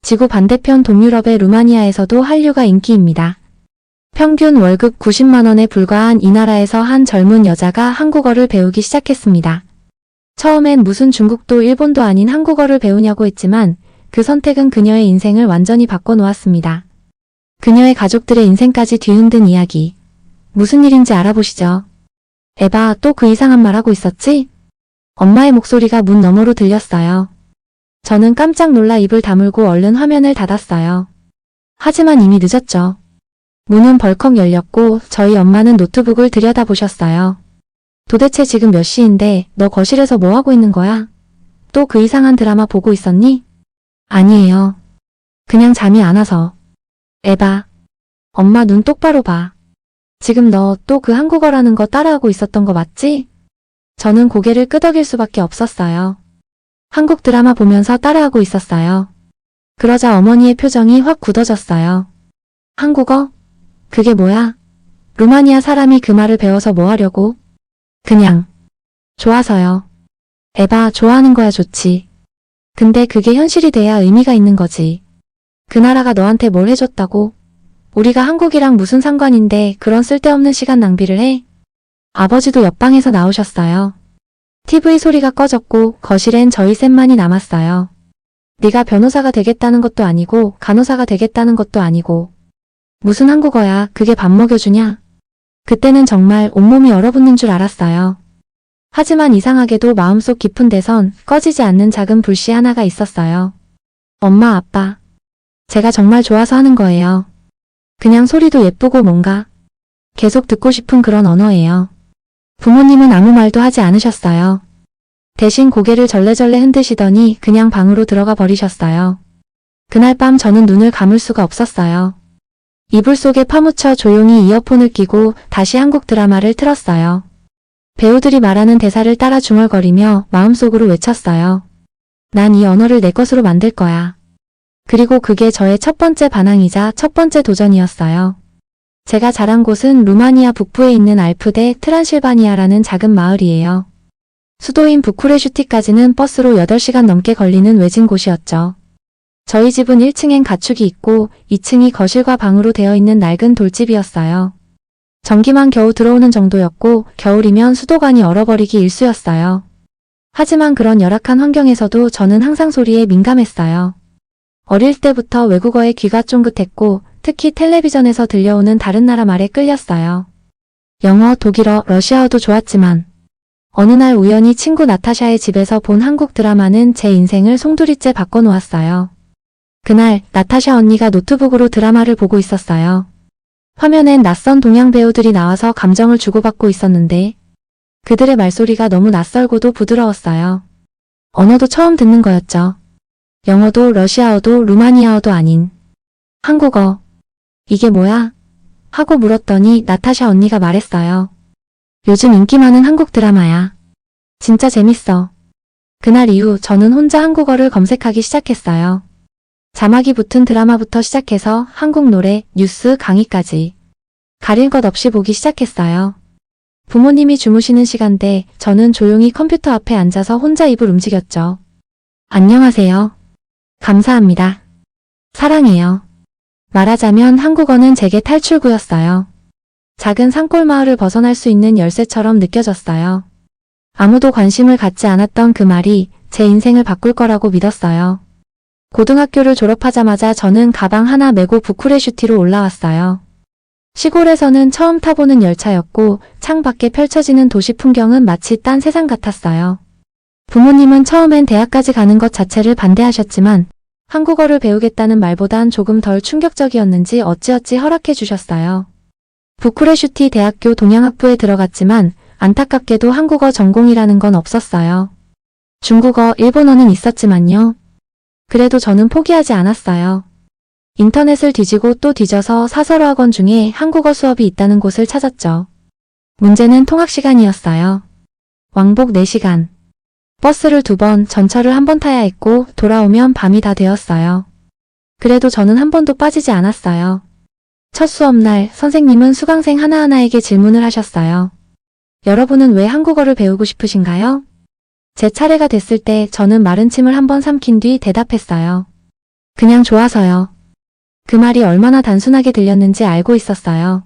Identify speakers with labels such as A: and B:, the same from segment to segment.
A: 지구 반대편 동유럽의 루마니아에서도 한류가 인기입니다. 평균 월급 90만 원에 불과한 이 나라에서 한 젊은 여자가 한국어를 배우기 시작했습니다. 처음엔 무슨 중국도 일본도 아닌 한국어를 배우냐고 했지만 그 선택은 그녀의 인생을 완전히 바꿔놓았습니다. 그녀의 가족들의 인생까지 뒤흔든 이야기. 무슨 일인지 알아보시죠. 에바, 또 그 이상한 말 하고 있었지? 엄마의 목소리가 문 너머로 들렸어요. 저는 깜짝 놀라 입을 다물고 얼른 화면을 닫았어요. 하지만 이미 늦었죠. 문은 벌컥 열렸고 저희 엄마는 노트북을 들여다보셨어요. 도대체 지금 몇 시인데 너 거실에서 뭐 하고 있는 거야? 또 그 이상한 드라마 보고 있었니? 아니에요. 그냥 잠이 안 와서. 에바. 엄마 눈 똑바로 봐. 지금 너 또 그 한국어라는 거 따라하고 있었던 거 맞지? 저는 고개를 끄덕일 수밖에 없었어요. 한국 드라마 보면서 따라하고 있었어요. 그러자 어머니의 표정이 확 굳어졌어요. 한국어? 그게 뭐야? 루마니아 사람이 그 말을 배워서 뭐 하려고? 그냥 좋아서요. 에바, 좋아하는 거야 좋지. 근데 그게 현실이 돼야 의미가 있는 거지. 그 나라가 너한테 뭘 해줬다고? 우리가 한국이랑 무슨 상관인데 그런 쓸데없는 시간 낭비를 해? 아버지도 옆방에서 나오셨어요. TV 소리가 꺼졌고 거실엔 저희 셋만이 남았어요. 네가 변호사가 되겠다는 것도 아니고 간호사가 되겠다는 것도 아니고 무슨 한국어야, 그게 밥 먹여주냐? 그때는 정말 온몸이 얼어붙는 줄 알았어요. 하지만 이상하게도 마음속 깊은 데선 꺼지지 않는 작은 불씨 하나가 있었어요. 엄마, 아빠. 제가 정말 좋아서 하는 거예요. 그냥 소리도 예쁘고 뭔가 계속 듣고 싶은 그런 언어예요. 부모님은 아무 말도 하지 않으셨어요. 대신 고개를 절레절레 흔드시더니 그냥 방으로 들어가 버리셨어요. 그날 밤 저는 눈을 감을 수가 없었어요. 이불 속에 파묻혀 조용히 이어폰을 끼고 다시 한국 드라마를 틀었어요. 배우들이 말하는 대사를 따라 중얼거리며 마음속으로 외쳤어요. 난 이 언어를 내 것으로 만들 거야. 그리고 그게 저의 첫 번째 반항이자 첫 번째 도전이었어요. 제가 자란 곳은 루마니아 북부에 있는 알프데 트란실바니아라는 작은 마을이에요. 수도인 부쿠레슈티까지는 버스로 8시간 넘게 걸리는 외진 곳이었죠. 저희 집은 1층엔 가축이 있고 2층이 거실과 방으로 되어 있는 낡은 돌집이었어요. 전기만 겨우 들어오는 정도였고 겨울이면 수도관이 얼어버리기 일쑤였어요. 하지만 그런 열악한 환경에서도 저는 항상 소리에 민감했어요. 어릴 때부터 외국어에 귀가 쫑긋했고 특히 텔레비전에서 들려오는 다른 나라 말에 끌렸어요. 영어, 독일어, 러시아어도 좋았지만 어느 날 우연히 친구 나타샤의 집에서 본 한국 드라마는 제 인생을 송두리째 바꿔놓았어요. 그날 나타샤 언니가 노트북으로 드라마를 보고 있었어요. 화면엔 낯선 동양 배우들이 나와서 감정을 주고받고 있었는데 그들의 말소리가 너무 낯설고도 부드러웠어요. 언어도 처음 듣는 거였죠. 영어도 러시아어도 루마니아어도 아닌 한국어. 이게 뭐야? 하고 물었더니 나타샤 언니가 말했어요. 요즘 인기 많은 한국 드라마야. 진짜 재밌어. 그날 이후 저는 혼자 한국어를 검색하기 시작했어요. 자막이 붙은 드라마부터 시작해서 한국 노래, 뉴스, 강의까지 가릴 것 없이 보기 시작했어요. 부모님이 주무시는 시간대 저는 조용히 컴퓨터 앞에 앉아서 혼자 입을 움직였죠. 안녕하세요. 감사합니다. 사랑해요. 말하자면 한국어는 제게 탈출구였어요. 작은 산골 마을을 벗어날 수 있는 열쇠처럼 느껴졌어요. 아무도 관심을 갖지 않았던 그 말이 제 인생을 바꿀 거라고 믿었어요. 고등학교를 졸업하자마자 저는 가방 하나 메고 부쿠레슈티로 올라왔어요. 시골에서는 처음 타보는 열차였고 창밖에 펼쳐지는 도시 풍경은 마치 딴 세상 같았어요. 부모님은 처음엔 대학까지 가는 것 자체를 반대하셨지만 한국어를 배우겠다는 말보단 조금 덜 충격적이었는지 어찌어찌 허락해 주셨어요. 부쿠레슈티 대학교 동양학부에 들어갔지만 안타깝게도 한국어 전공이라는 건 없었어요. 중국어, 일본어는 있었지만요. 그래도 저는 포기하지 않았어요. 인터넷을 뒤지고 또 뒤져서 사설어학원 중에 한국어 수업이 있다는 곳을 찾았죠. 문제는 통학 시간이었어요. 왕복 4시간. 버스를 2번, 전철을 1번 타야 했고 돌아오면 밤이 다 되었어요. 그래도 저는 한 번도 빠지지 않았어요. 첫 수업날 선생님은 수강생 하나하나에게 질문을 하셨어요. 여러분은 왜 한국어를 배우고 싶으신가요? 제 차례가 됐을 때 저는 마른 침을 1번 삼킨 뒤 대답했어요. 그냥 좋아서요. 그 말이 얼마나 단순하게 들렸는지 알고 있었어요.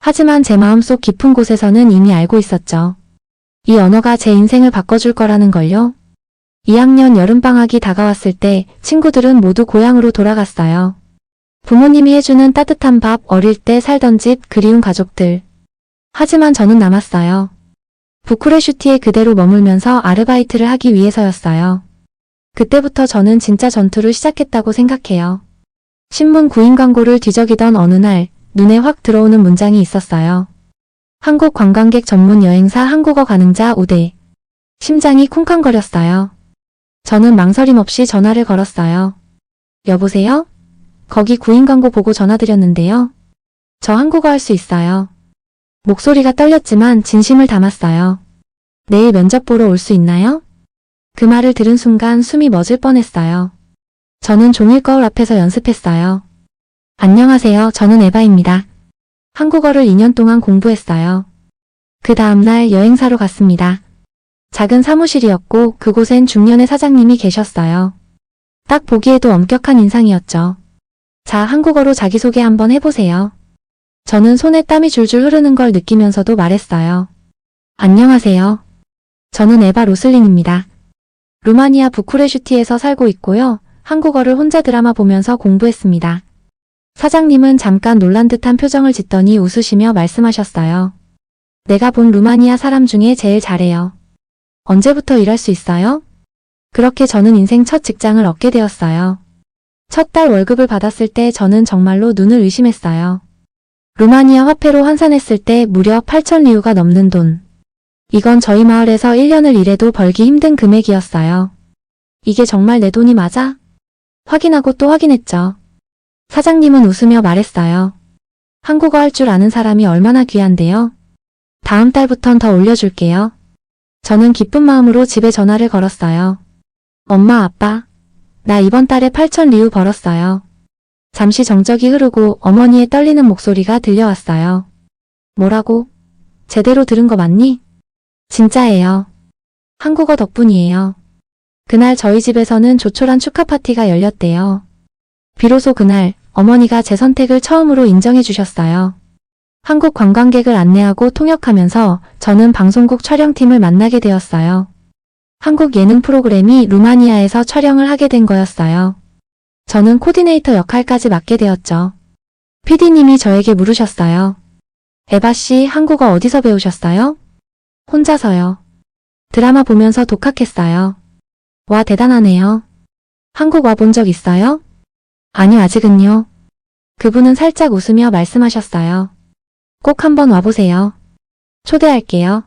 A: 하지만 제 마음속 깊은 곳에서는 이미 알고 있었죠. 이 언어가 제 인생을 바꿔줄 거라는 걸요. 2학년 여름방학이 다가왔을 때 친구들은 모두 고향으로 돌아갔어요. 부모님이 해주는 따뜻한 밥, 어릴 때 살던 집, 그리운 가족들. 하지만 저는 남았어요. 부쿠레슈티에 그대로 머물면서 아르바이트를 하기 위해서였어요. 그때부터 저는 진짜 전투를 시작했다고 생각해요. 신문 구인 광고를 뒤적이던 어느 날 눈에 확 들어오는 문장이 있었어요. 한국 관광객 전문 여행사 한국어 가능자 우대. 심장이 쿵쾅거렸어요. 저는 망설임 없이 전화를 걸었어요. 여보세요? 거기 구인 광고 보고 전화드렸는데요. 저 한국어 할 수 있어요. 목소리가 떨렸지만 진심을 담았어요. 내일 면접 보러 올 수 있나요? 그 말을 들은 순간 숨이 멎을 뻔했어요. 저는 종일 거울 앞에서 연습했어요. 안녕하세요. 저는 에바입니다. 한국어를 2년 동안 공부했어요. 그 다음날 여행사로 갔습니다. 작은 사무실이었고 그곳엔 중년의 사장님이 계셨어요. 딱 보기에도 엄격한 인상이었죠. 자, 한국어로 자기소개 한번 해보세요. 저는 손에 땀이 줄줄 흐르는 걸 느끼면서도 말했어요. 안녕하세요. 저는 에바 로슬린입니다. 루마니아 부쿠레슈티에서 살고 있고요. 한국어를 혼자 드라마 보면서 공부했습니다. 사장님은 잠깐 놀란 듯한 표정을 짓더니 웃으시며 말씀하셨어요. 내가 본 루마니아 사람 중에 제일 잘해요. 언제부터 일할 수 있어요? 그렇게 저는 인생 첫 직장을 얻게 되었어요. 첫 달 월급을 받았을 때 저는 정말로 눈을 의심했어요. 루마니아 화폐로 환산했을 때 무려 8,000리우가 넘는 돈. 이건 저희 마을에서 1년을 일해도 벌기 힘든 금액이었어요. 이게 정말 내 돈이 맞아? 확인하고 또 확인했죠. 사장님은 웃으며 말했어요. 한국어 할 줄 아는 사람이 얼마나 귀한데요? 다음 달부턴 더 올려줄게요. 저는 기쁜 마음으로 집에 전화를 걸었어요. 엄마, 아빠, 나 이번 달에 8,000리우 벌었어요. 잠시 정적이 흐르고 어머니의 떨리는 목소리가 들려왔어요. 뭐라고? 제대로 들은 거 맞니? 진짜예요. 한국어 덕분이에요. 그날 저희 집에서는 조촐한 축하 파티가 열렸대요. 비로소 그날 어머니가 제 선택을 처음으로 인정해 주셨어요. 한국 관광객을 안내하고 통역하면서 저는 방송국 촬영팀을 만나게 되었어요. 한국 예능 프로그램이 루마니아에서 촬영을 하게 된 거였어요. 저는 코디네이터 역할까지 맡게 되었죠. PD님이 저에게 물으셨어요. 에바 씨, 한국어 어디서 배우셨어요? 혼자서요. 드라마 보면서 독학했어요. 와, 대단하네요. 한국 와본 적 있어요? 아니요, 아직은요. 그분은 살짝 웃으며 말씀하셨어요. 꼭 한번 와보세요. 초대할게요.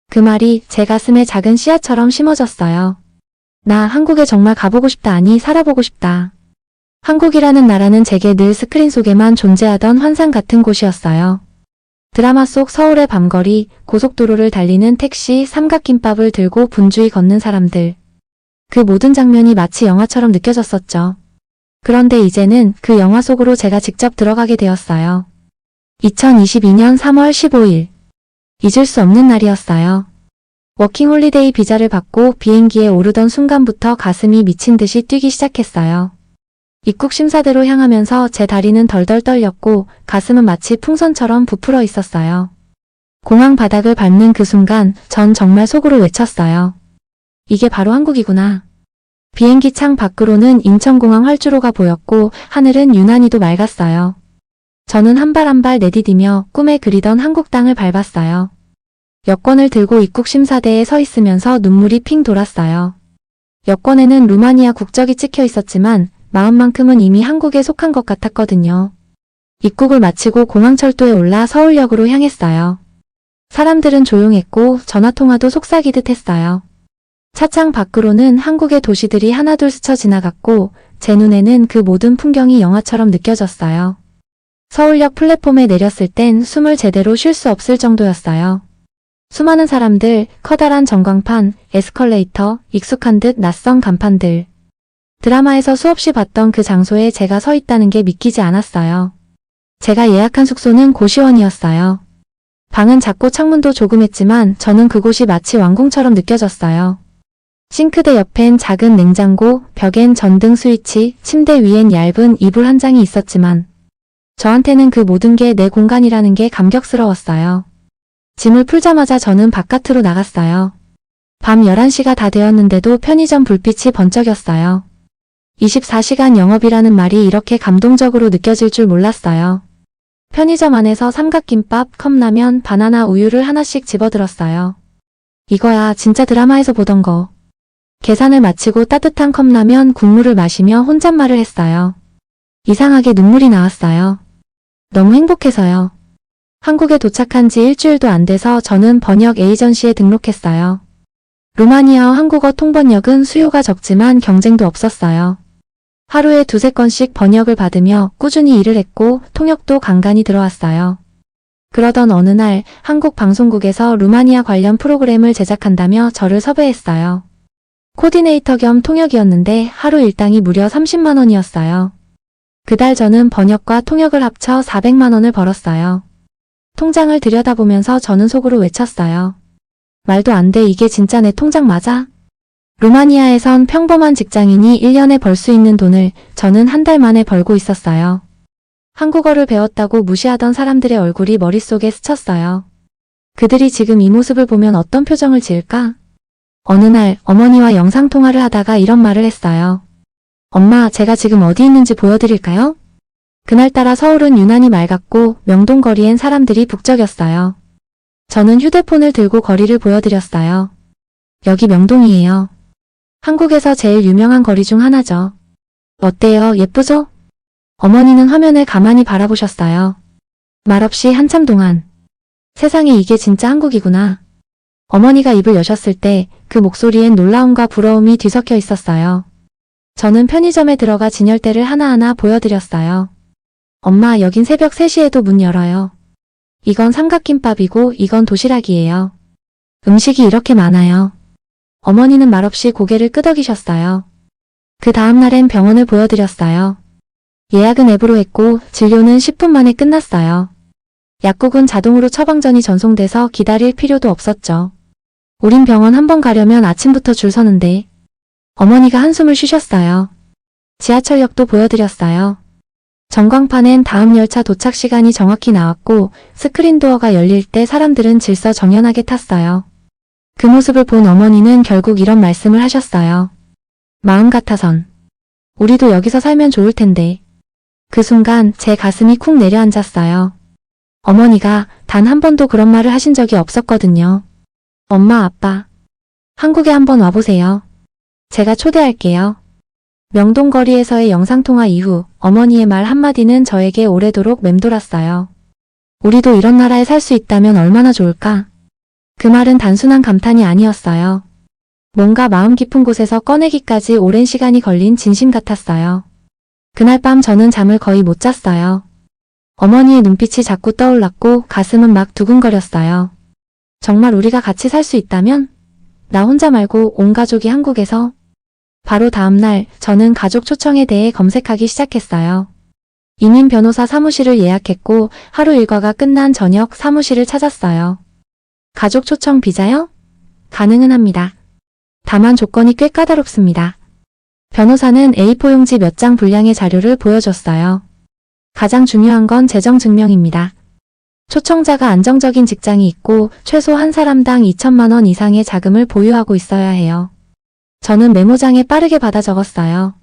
A: 그 말이 제 가슴에 작은 씨앗처럼 심어졌어요. 나 한국에 정말 가보고 싶다, 아니 살아보고 싶다. 한국이라는 나라는 제게 늘 스크린 속에만 존재하던 환상 같은 곳이었어요. 드라마 속 서울의 밤거리, 고속도로를 달리는 택시, 삼각김밥을 들고 분주히 걷는 사람들. 그 모든 장면이 마치 영화처럼 느껴졌었죠. 그런데 이제는 그 영화 속으로 제가 직접 들어가게 되었어요. 2022년 3월 15일. 잊을 수 없는 날이었어요. 워킹홀리데이 비자를 받고 비행기에 오르던 순간부터 가슴이 미친 듯이 뛰기 시작했어요. 입국 심사대로 향하면서 제 다리는 덜덜 떨렸고 가슴은 마치 풍선처럼 부풀어 있었어요. 공항 바닥을 밟는 그 순간 전 정말 속으로 외쳤어요. 이게 바로 한국이구나. 비행기 창 밖으로는 인천공항 활주로가 보였고 하늘은 유난히도 맑았어요. 저는 한 발 한 발 내디디며 꿈에 그리던 한국 땅을 밟았어요. 여권을 들고 입국 심사대에 서 있으면서 눈물이 핑 돌았어요. 여권에는 루마니아 국적이 찍혀 있었지만 마음만큼은 이미 한국에 속한 것 같았거든요. 입국을 마치고 공항철도에 올라 서울역으로 향했어요. 사람들은 조용했고 전화통화도 속삭이듯 했어요. 차창 밖으로는 한국의 도시들이 하나둘 스쳐 지나갔고 제 눈에는 그 모든 풍경이 영화처럼 느껴졌어요. 서울역 플랫폼에 내렸을 땐 숨을 제대로 쉴 수 없을 정도였어요. 수많은 사람들, 커다란 전광판, 에스컬레이터, 익숙한 듯 낯선 간판들. 드라마에서 수없이 봤던 그 장소에 제가 서 있다는 게 믿기지 않았어요. 제가 예약한 숙소는 고시원이었어요. 방은 작고 창문도 조그맸지만 저는 그곳이 마치 왕궁처럼 느껴졌어요. 싱크대 옆엔 작은 냉장고, 벽엔 전등 스위치, 침대 위엔 얇은 이불 한 장이 있었지만 저한테는 그 모든 게 내 공간이라는 게 감격스러웠어요. 짐을 풀자마자 저는 바깥으로 나갔어요. 밤 11시가 다 되었는데도 편의점 불빛이 번쩍였어요. 24시간 영업이라는 말이 이렇게 감동적으로 느껴질 줄 몰랐어요. 편의점 안에서 삼각김밥, 컵라면, 바나나 우유를 하나씩 집어들었어요. 이거야 진짜 드라마에서 보던 거. 계산을 마치고 따뜻한 컵라면 국물을 마시며 혼잣말을 했어요. 이상하게 눈물이 나왔어요. 너무 행복해서요. 한국에 도착한 지 일주일도 안 돼서 저는 번역 에이전시에 등록했어요. 루마니아어 한국어 통번역은 수요가 적지만 경쟁도 없었어요. 하루에 두세 건씩 번역을 받으며 꾸준히 일을 했고 통역도 간간히 들어왔어요. 그러던 어느 날 한국 방송국에서 루마니아 관련 프로그램을 제작한다며 저를 섭외했어요. 코디네이터 겸 통역이었는데 하루 일당이 무려 30만 원이었어요. 그달 저는 번역과 통역을 합쳐 400만 원을 벌었어요. 통장을 들여다보면서 저는 속으로 외쳤어요. 말도 안 돼, 이게 진짜 내 통장 맞아? 루마니아에선 평범한 직장인이 1년에 벌 수 있는 돈을 저는 한 달 만에 벌고 있었어요. 한국어를 배웠다고 무시하던 사람들의 얼굴이 머릿속에 스쳤어요. 그들이 지금 이 모습을 보면 어떤 표정을 지을까? 어느 날 어머니와 영상통화를 하다가 이런 말을 했어요. 엄마, 제가 지금 어디 있는지 보여드릴까요? 그날따라 서울은 유난히 맑았고 명동거리엔 사람들이 북적였어요. 저는 휴대폰을 들고 거리를 보여드렸어요. 여기 명동이에요. 한국에서 제일 유명한 거리 중 하나죠. 어때요? 예쁘죠? 어머니는 화면을 가만히 바라보셨어요. 말없이 한참 동안. 세상에, 이게 진짜 한국이구나. 어머니가 입을 여셨을 때 그 목소리엔 놀라움과 부러움이 뒤섞여 있었어요. 저는 편의점에 들어가 진열대를 하나하나 보여드렸어요. 엄마, 여긴 새벽 3시에도 문 열어요. 이건 삼각김밥이고 이건 도시락이에요. 음식이 이렇게 많아요. 어머니는 말없이 고개를 끄덕이셨어요. 그 다음 날엔 병원을 보여드렸어요. 예약은 앱으로 했고 진료는 10분 만에 끝났어요. 약국은 자동으로 처방전이 전송돼서 기다릴 필요도 없었죠. 우린 병원 한 번 가려면 아침부터 줄 서는데. 어머니가 한숨을 쉬셨어요. 지하철역도 보여드렸어요. 전광판엔 다음 열차 도착 시간이 정확히 나왔고 스크린 도어가 열릴 때 사람들은 질서정연하게 탔어요. 그 모습을 본 어머니는 결국 이런 말씀을 하셨어요. 마음 같아선 우리도 여기서 살면 좋을 텐데. 그 순간 제 가슴이 쿵 내려앉았어요. 어머니가 단 한 번도 그런 말을 하신 적이 없었거든요. 엄마, 아빠, 한국에 한번 와보세요. 제가 초대할게요. 명동거리에서의 영상통화 이후 어머니의 말 한마디는 저에게 오래도록 맴돌았어요. 우리도 이런 나라에 살 수 있다면 얼마나 좋을까? 그 말은 단순한 감탄이 아니었어요. 뭔가 마음 깊은 곳에서 꺼내기까지 오랜 시간이 걸린 진심 같았어요. 그날 밤 저는 잠을 거의 못 잤어요. 어머니의 눈빛이 자꾸 떠올랐고 가슴은 막 두근거렸어요. 정말 우리가 같이 살 수 있다면? 나 혼자 말고 온 가족이 한국에서? 바로 다음 날 저는 가족 초청에 대해 검색하기 시작했어요. 이민 변호사 사무실을 예약했고 하루 일과가 끝난 저녁 사무실을 찾았어요. 가족 초청 비자요? 가능은 합니다. 다만 조건이 꽤 까다롭습니다. 변호사는 A4 용지 몇 장 분량의 자료를 보여줬어요. 가장 중요한 건 재정 증명입니다. 초청자가 안정적인 직장이 있고 최소 한 사람당 2천만 원 이상의 자금을 보유하고 있어야 해요. 저는 메모장에 빠르게 받아 적었어요.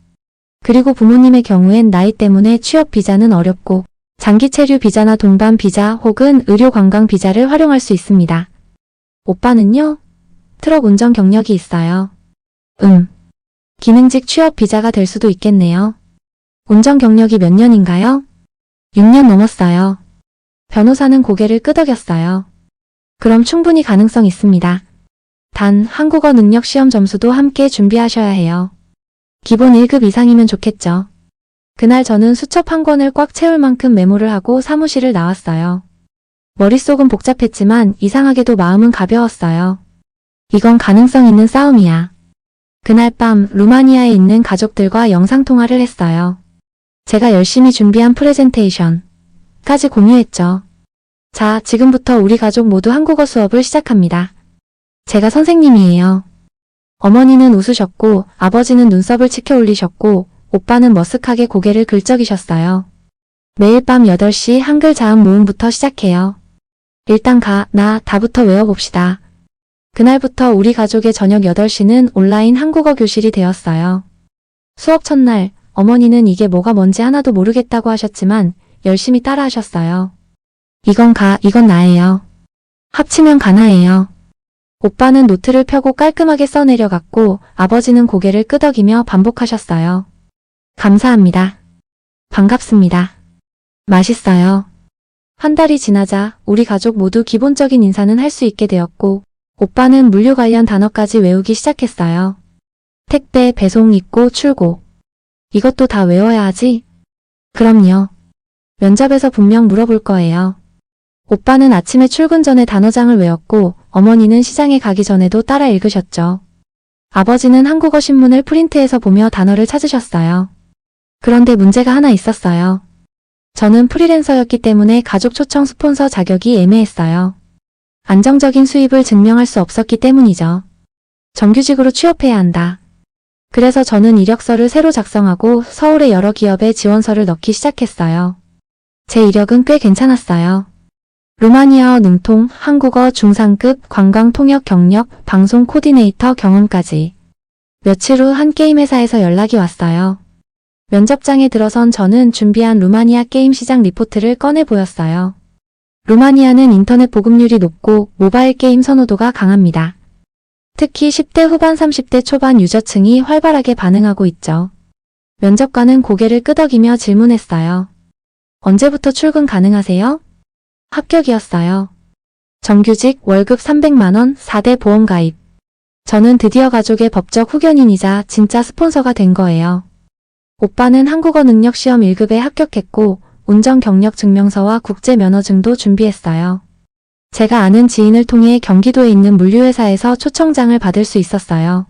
A: 그리고 부모님의 경우엔 나이 때문에 취업 비자는 어렵고 장기 체류 비자나 동반 비자 혹은 의료 관광 비자를 활용할 수 있습니다. 오빠는요? 트럭 운전 경력이 있어요. 기능직 취업 비자가 될 수도 있겠네요. 운전 경력이 몇 년인가요? 6년 넘었어요. 변호사는 고개를 끄덕였어요. 그럼 충분히 가능성 있습니다. 단 한국어 능력 시험 점수도 함께 준비하셔야 해요. 기본 1급 이상이면 좋겠죠. 그날 저는 수첩 한 권을 꽉 채울 만큼 메모를 하고 사무실을 나왔어요. 머릿속은 복잡했지만 이상하게도 마음은 가벼웠어요. 이건 가능성 있는 싸움이야. 그날 밤 루마니아에 있는 가족들과 영상통화를 했어요. 제가 열심히 준비한 프레젠테이션까지 공유했죠. 자, 지금부터 우리 가족 모두 한국어 수업을 시작합니다. 제가 선생님이에요. 어머니는 웃으셨고 아버지는 눈썹을 치켜 올리셨고 오빠는 머쓱하게 고개를 긁적이셨어요. 매일 밤 8시 한글 자음 모음부터 시작해요. 일단 가, 나, 다부터 외워봅시다. 그날부터 우리 가족의 저녁 8시는 온라인 한국어 교실이 되었어요. 수업 첫날 어머니는 이게 뭐가 뭔지 하나도 모르겠다고 하셨지만 열심히 따라 하셨어요. 이건 가, 이건 나예요. 합치면 가나예요. 오빠는 노트를 펴고 깔끔하게 써내려갔고 아버지는 고개를 끄덕이며 반복하셨어요. 감사합니다. 반갑습니다. 맛있어요. 한 달이 지나자 우리 가족 모두 기본적인 인사는 할 수 있게 되었고 오빠는 물류 관련 단어까지 외우기 시작했어요. 택배, 배송, 입고, 출고. 이것도 다 외워야 하지? 그럼요. 면접에서 분명 물어볼 거예요. 오빠는 아침에 출근 전에 단어장을 외웠고 어머니는 시장에 가기 전에도 따라 읽으셨죠. 아버지는 한국어 신문을 프린트해서 보며 단어를 찾으셨어요. 그런데 문제가 하나 있었어요. 저는 프리랜서였기 때문에 가족 초청 스폰서 자격이 애매했어요. 안정적인 수입을 증명할 수 없었기 때문이죠. 정규직으로 취업해야 한다. 그래서 저는 이력서를 새로 작성하고 서울의 여러 기업에 지원서를 넣기 시작했어요. 제 이력은 꽤 괜찮았어요. 루마니아어 능통, 한국어 중상급, 관광 통역 경력, 방송 코디네이터 경험까지. 며칠 후 한 게임 회사에서 연락이 왔어요. 면접장에 들어선 저는 준비한 루마니아 게임 시장 리포트를 꺼내 보였어요. 루마니아는 인터넷 보급률이 높고 모바일 게임 선호도가 강합니다. 특히 10대 후반 30대 초반 유저층이 활발하게 반응하고 있죠. 면접관은 고개를 끄덕이며 질문했어요. 언제부터 출근 가능하세요? 합격이었어요. 정규직 월급 300만원 4대 보험 가입. 저는 드디어 가족의 법적 후견인이자 진짜 스폰서가 된 거예요. 오빠는 한국어 능력 시험 1급에 합격했고 운전 경력 증명서와 국제 면허증도 준비했어요. 제가 아는 지인을 통해 경기도에 있는 물류회사에서 초청장을 받을 수 있었어요.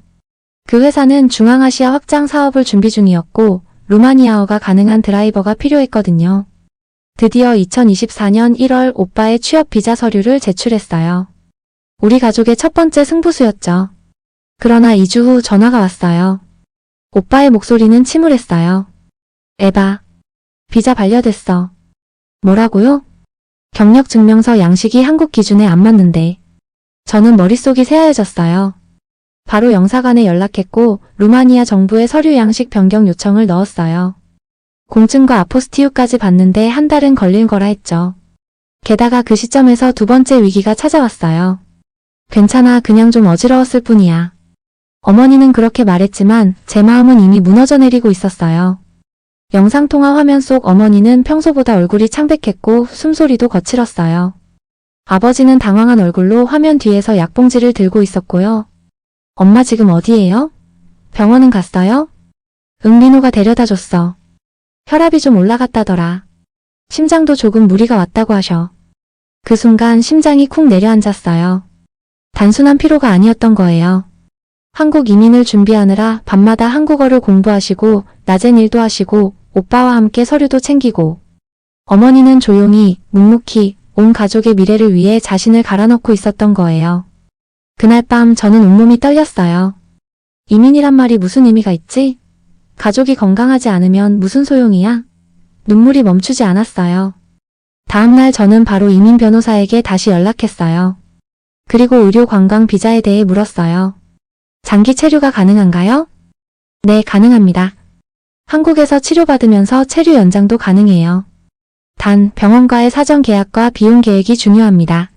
A: 그 회사는 중앙아시아 확장 사업을 준비 중이었고 루마니아어가 가능한 드라이버가 필요했거든요. 드디어 2024년 1월 오빠의 취업 비자 서류를 제출했어요. 우리 가족의 첫 번째 승부수였죠. 그러나 2주 후 전화가 왔어요. 오빠의 목소리는 침울했어요. 에바, 비자 반려됐어. 뭐라고요? 경력증명서 양식이 한국 기준에 안 맞는데. 저는 머릿속이 새하얘졌어요. 바로 영사관에 연락했고 루마니아 정부의 서류 양식 변경 요청을 넣었어요. 공증과 아포스티유까지 받는데 한 달은 걸릴 거라 했죠. 게다가 그 시점에서 두 번째 위기가 찾아왔어요. 괜찮아, 그냥 좀 어지러웠을 뿐이야. 어머니는 그렇게 말했지만 제 마음은 이미 무너져 내리고 있었어요. 영상통화 화면 속 어머니는 평소보다 얼굴이 창백했고 숨소리도 거칠었어요. 아버지는 당황한 얼굴로 화면 뒤에서 약봉지를 들고 있었고요. 엄마 지금 어디예요? 병원은 갔어요? 응, 민호가 데려다 줬어. 혈압이 좀 올라갔다더라. 심장도 조금 무리가 왔다고 하셔. 그 순간 심장이 쿵 내려앉았어요. 단순한 피로가 아니었던 거예요. 한국 이민을 준비하느라 밤마다 한국어를 공부하시고 낮엔 일도 하시고 오빠와 함께 서류도 챙기고 어머니는 조용히 묵묵히 온 가족의 미래를 위해 자신을 갈아넣고 있었던 거예요. 그날 밤 저는 온몸이 떨렸어요. 이민이란 말이 무슨 의미가 있지? 가족이 건강하지 않으면 무슨 소용이야? 눈물이 멈추지 않았어요. 다음날 저는 바로 이민 변호사에게 다시 연락했어요. 그리고 의료 관광 비자에 대해 물었어요. 장기 체류가 가능한가요? 네, 가능합니다. 한국에서 치료받으면서 체류 연장도 가능해요. 단, 병원과의 사전 계약과 비용 계획이 중요합니다.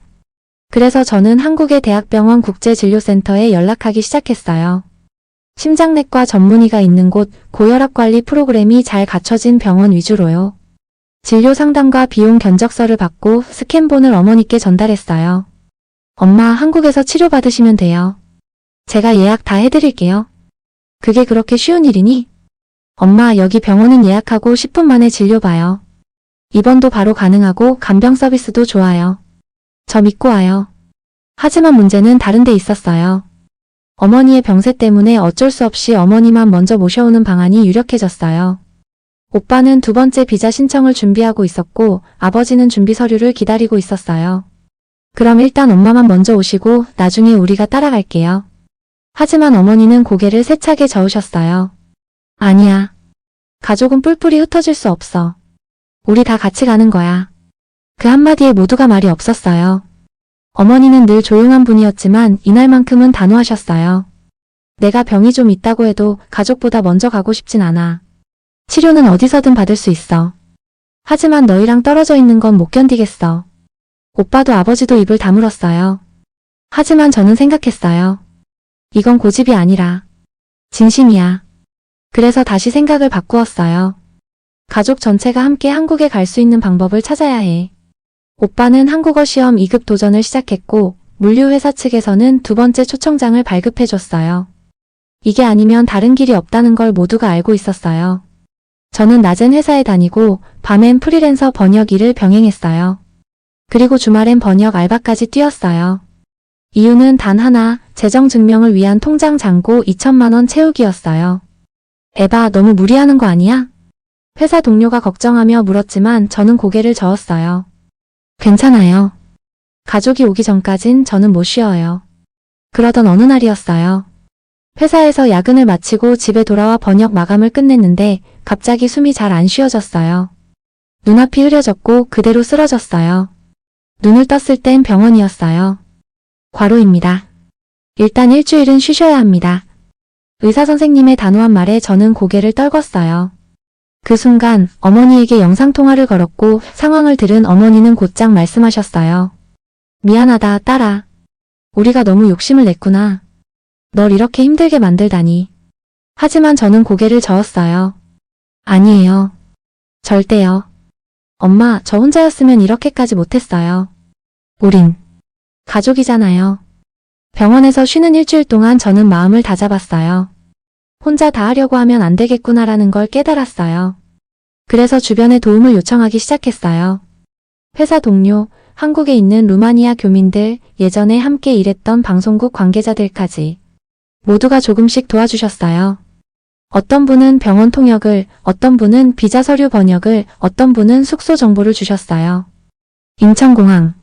A: 그래서 저는 한국의 대학병원 국제진료센터에 연락하기 시작했어요. 심장내과 전문의가 있는 곳, 고혈압 관리 프로그램이 잘 갖춰진 병원 위주로요. 진료 상담과 비용 견적서를 받고 스캔본을 어머니께 전달했어요. 엄마, 한국에서 치료받으시면 돼요. 제가 예약 다 해드릴게요. 그게 그렇게 쉬운 일이니? 엄마, 여기 병원은 예약하고 10분 만에 진료 봐요. 입원도 바로 가능하고 간병 서비스도 좋아요. 저 믿고 와요. 하지만 문제는 다른 데 있었어요. 어머니의 병세 때문에 어쩔 수 없이 어머니만 먼저 모셔오는 방안이 유력해졌어요. 오빠는 두 번째 비자 신청을 준비하고 있었고 아버지는 준비 서류를 기다리고 있었어요. 그럼 일단 엄마만 먼저 오시고 나중에 우리가 따라갈게요. 하지만 어머니는 고개를 세차게 저으셨어요. 아니야. 가족은 뿔뿔이 흩어질 수 없어. 우리 다 같이 가는 거야. 그 한마디에 모두가 말이 없었어요. 어머니는 늘 조용한 분이었지만 이날만큼은 단호하셨어요. 내가 병이 좀 있다고 해도 가족보다 먼저 가고 싶진 않아. 치료는 어디서든 받을 수 있어. 하지만 너희랑 떨어져 있는 건 못 견디겠어. 오빠도 아버지도 입을 다물었어요. 하지만 저는 생각했어요. 이건 고집이 아니라 진심이야. 그래서 다시 생각을 바꾸었어요. 가족 전체가 함께 한국에 갈 수 있는 방법을 찾아야 해. 오빠는 한국어 시험 2급 도전을 시작했고 물류회사 측에서는 두 번째 초청장을 발급해줬어요. 이게 아니면 다른 길이 없다는 걸 모두가 알고 있었어요. 저는 낮엔 회사에 다니고 밤엔 프리랜서 번역 일을 병행했어요. 그리고 주말엔 번역 알바까지 뛰었어요. 이유는 단 하나, 재정 증명을 위한 통장 잔고 2천만 원 채우기였어요. 에바, 너무 무리하는 거 아니야? 회사 동료가 걱정하며 물었지만 저는 고개를 저었어요. 괜찮아요. 가족이 오기 전까진 저는 못 쉬어요. 그러던 어느 날이었어요. 회사에서 야근을 마치고 집에 돌아와 번역 마감을 끝냈는데 갑자기 숨이 잘 안 쉬어졌어요. 눈앞이 흐려졌고 그대로 쓰러졌어요. 눈을 떴을 땐 병원이었어요. 과로입니다. 일단 일주일은 쉬셔야 합니다. 의사 선생님의 단호한 말에 저는 고개를 떨궜어요. 그 순간 어머니에게 영상통화를 걸었고 상황을 들은 어머니는 곧장 말씀하셨어요. 미안하다, 딸아. 우리가 너무 욕심을 냈구나. 널 이렇게 힘들게 만들다니. 하지만 저는 고개를 저었어요. 아니에요. 절대요. 엄마, 저 혼자였으면 이렇게까지 못했어요. 우린 가족이잖아요. 병원에서 쉬는 일주일 동안 저는 마음을 다잡았어요. 혼자 다 하려고 하면 안 되겠구나라는 걸 깨달았어요. 그래서 주변에 도움을 요청하기 시작했어요. 회사 동료, 한국에 있는 루마니아 교민들, 예전에 함께 일했던 방송국 관계자들까지 모두가 조금씩 도와주셨어요. 어떤 분은 병원 통역을, 어떤 분은 비자 서류 번역을, 어떤 분은 숙소 정보를 주셨어요. 인천공항.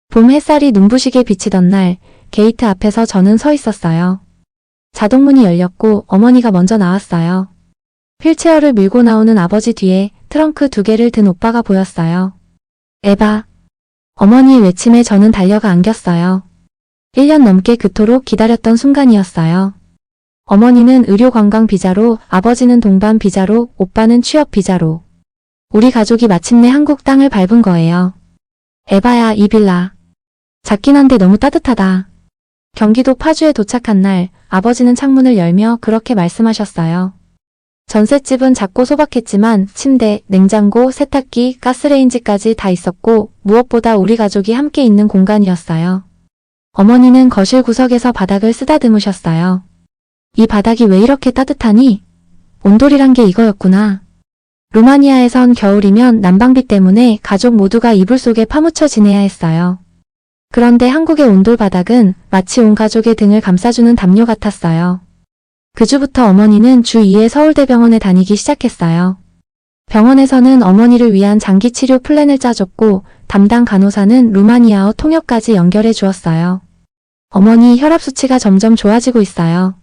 A: 봄 햇살이 눈부시게 비치던 날, 게이트 앞에서 저는 서 있었어요. 자동문이 열렸고 어머니가 먼저 나왔어요. 휠체어를 밀고 나오는 아버지 뒤에 트렁크 2개를 든 오빠가 보였어요. 에바. 어머니의 외침에 저는 달려가 안겼어요. 1년 넘게 그토록 기다렸던 순간이었어요. 어머니는 의료관광 비자로, 아버지는 동반 비자로, 오빠는 취업 비자로. 우리 가족이 마침내 한국 땅을 밟은 거예요. 에바야, 이 빌라. 작긴 한데 너무 따뜻하다. 경기도 파주에 도착한 날 아버지는 창문을 열며 그렇게 말씀하셨어요. 전셋집은 작고 소박했지만 침대, 냉장고, 세탁기, 가스레인지까지 다 있었고 무엇보다 우리 가족이 함께 있는 공간이었어요. 어머니는 거실 구석에서 바닥을 쓰다듬으셨어요. 이 바닥이 왜 이렇게 따뜻하니? 온돌이란 게 이거였구나. 루마니아에선 겨울이면 난방비 때문에 가족 모두가 이불 속에 파묻혀 지내야 했어요. 그런데 한국의 온돌 바닥은 마치 온 가족의 등을 감싸주는 담요 같았어요. 그 주부터 어머니는 주 2회 서울대병원에 다니기 시작했어요. 병원에서는 어머니를 위한 장기 치료 플랜을 짜줬고 담당 간호사는 루마니아어 통역까지 연결해 주었어요. 어머니 혈압 수치가 점점 좋아지고 있어요.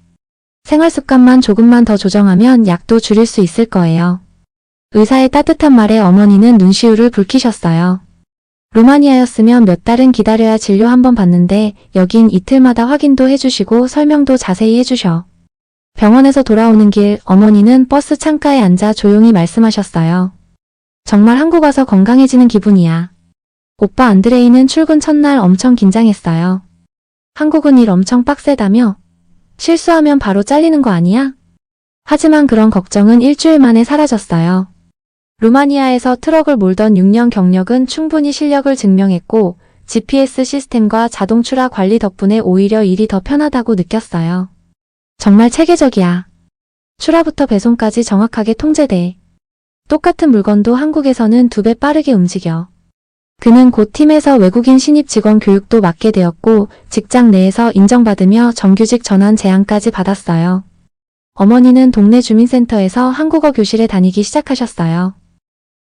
A: 생활 습관만 조금만 더 조정하면 약도 줄일 수 있을 거예요. 의사의 따뜻한 말에 어머니는 눈시울을 붉히셨어요. 루마니아였으면 몇 달은 기다려야 진료 한번 받는데 여긴 이틀마다 확인도 해주시고 설명도 자세히 해주셔. 병원에서 돌아오는 길 어머니는 버스 창가에 앉아 조용히 말씀하셨어요. 정말 한국 와서 건강해지는 기분이야. 오빠 안드레이는 출근 첫날 엄청 긴장했어요. 한국은 일 엄청 빡세다며? 실수하면 바로 잘리는 거 아니야? 하지만 그런 걱정은 일주일 만에 사라졌어요. 루마니아에서 트럭을 몰던 6년 경력은 충분히 실력을 증명했고 GPS 시스템과 자동 출하 관리 덕분에 오히려 일이 더 편하다고 느꼈어요. 정말 체계적이야. 출하부터 배송까지 정확하게 통제돼. 똑같은 물건도 한국에서는 2배 빠르게 움직여. 그는 곧 팀에서 외국인 신입 직원 교육도 맡게 되었고 직장 내에서 인정받으며 정규직 전환 제안까지 받았어요. 어머니는 동네 주민센터에서 한국어 교실에 다니기 시작하셨어요.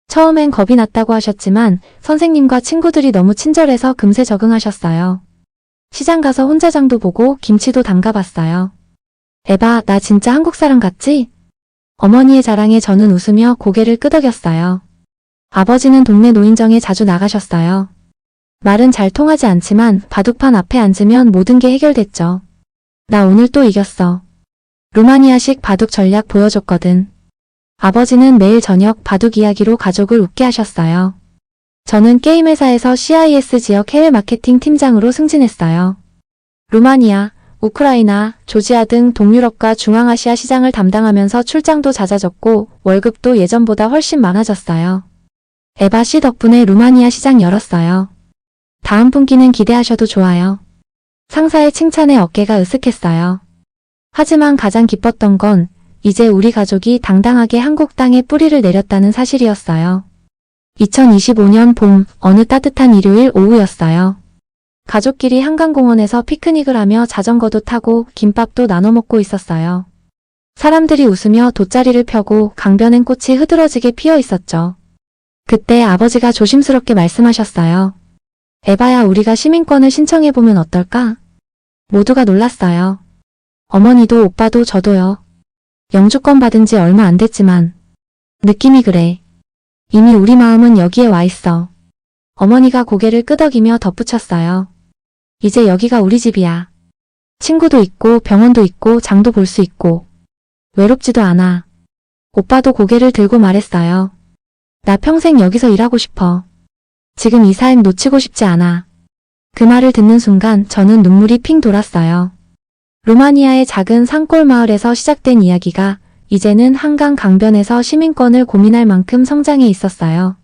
A: 처음엔 겁이 났다고 하셨지만 선생님과 친구들이 너무 친절해서 금세 적응하셨어요. 시장 가서 혼자 장도 보고 김치도 담가봤어요. 에바, 나 진짜 한국 사람 같지? 어머니의 자랑에 저는 웃으며 고개를 끄덕였어요. 아버지는 동네 노인정에 자주 나가셨어요. 말은 잘 통하지 않지만 바둑판 앞에 앉으면 모든 게 해결됐죠. 나 오늘 또 이겼어. 루마니아식 바둑 전략 보여줬거든. 아버지는 매일 저녁 바둑 이야기로 가족을 웃게 하셨어요. 저는 게임 회사에서 CIS 지역 해외 마케팅 팀장으로 승진했어요. 루마니아, 우크라이나, 조지아 등 동유럽과 중앙아시아 시장을 담당하면서 출장도 잦아졌고 월급도 예전보다 훨씬 많아졌어요. 에바 씨 덕분에 루마니아 시장 열었어요. 다음 분기는 기대하셔도 좋아요. 상사의 칭찬에 어깨가 으쓱했어요. 하지만 가장 기뻤던 건 이제 우리 가족이 당당하게 한국 땅에 뿌리를 내렸다는 사실이었어요. 2025년 봄 어느 따뜻한 일요일 오후였어요. 가족끼리 한강공원에서 피크닉을 하며 자전거도 타고 김밥도 나눠 먹고 있었어요. 사람들이 웃으며 돗자리를 펴고 강변엔 꽃이 흐드러지게 피어 있었죠. 그때 아버지가 조심스럽게 말씀하셨어요. 에바야, 우리가 시민권을 신청해보면 어떨까? 모두가 놀랐어요. 어머니도 오빠도 저도요. 영주권 받은 지 얼마 안 됐지만 느낌이 그래. 이미 우리 마음은 여기에 와 있어. 어머니가 고개를 끄덕이며 덧붙였어요. 이제 여기가 우리 집이야. 친구도 있고 병원도 있고 장도 볼 수 있고 외롭지도 않아. 오빠도 고개를 들고 말했어요. 나 평생 여기서 일하고 싶어. 지금 이 삶 놓치고 싶지 않아. 그 말을 듣는 순간 저는 눈물이 핑 돌았어요. 루마니아의 작은 산골 마을에서 시작된 이야기가 이제는 한강 강변에서 시민권을 고민할 만큼 성장해 있었어요.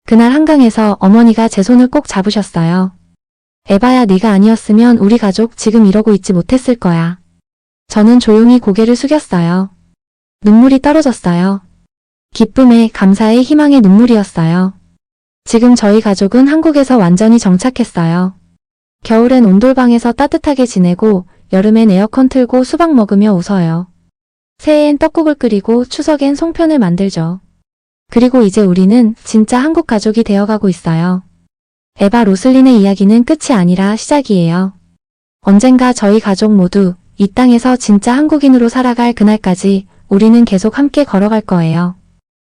A: 그날 한강에서 어머니가 제 손을 꼭 잡으셨어요. 에바야, 네가 아니었으면 우리 가족 지금 이러고 있지 못했을 거야. 저는 조용히 고개를 숙였어요. 눈물이 떨어졌어요. 기쁨에, 감사에, 희망의 눈물이었어요. 지금 저희 가족은 한국에서 완전히 정착했어요. 겨울엔 온돌방에서 따뜻하게 지내고 여름엔 에어컨 틀고 수박 먹으며 웃어요. 새해엔 떡국을 끓이고 추석엔 송편을 만들죠. 그리고 이제 우리는 진짜 한국 가족이 되어가고 있어요. 에바 로슬린의 이야기는 끝이 아니라 시작이에요. 언젠가 저희 가족 모두 이 땅에서 진짜 한국인으로 살아갈 그날까지 우리는 계속 함께 걸어갈 거예요.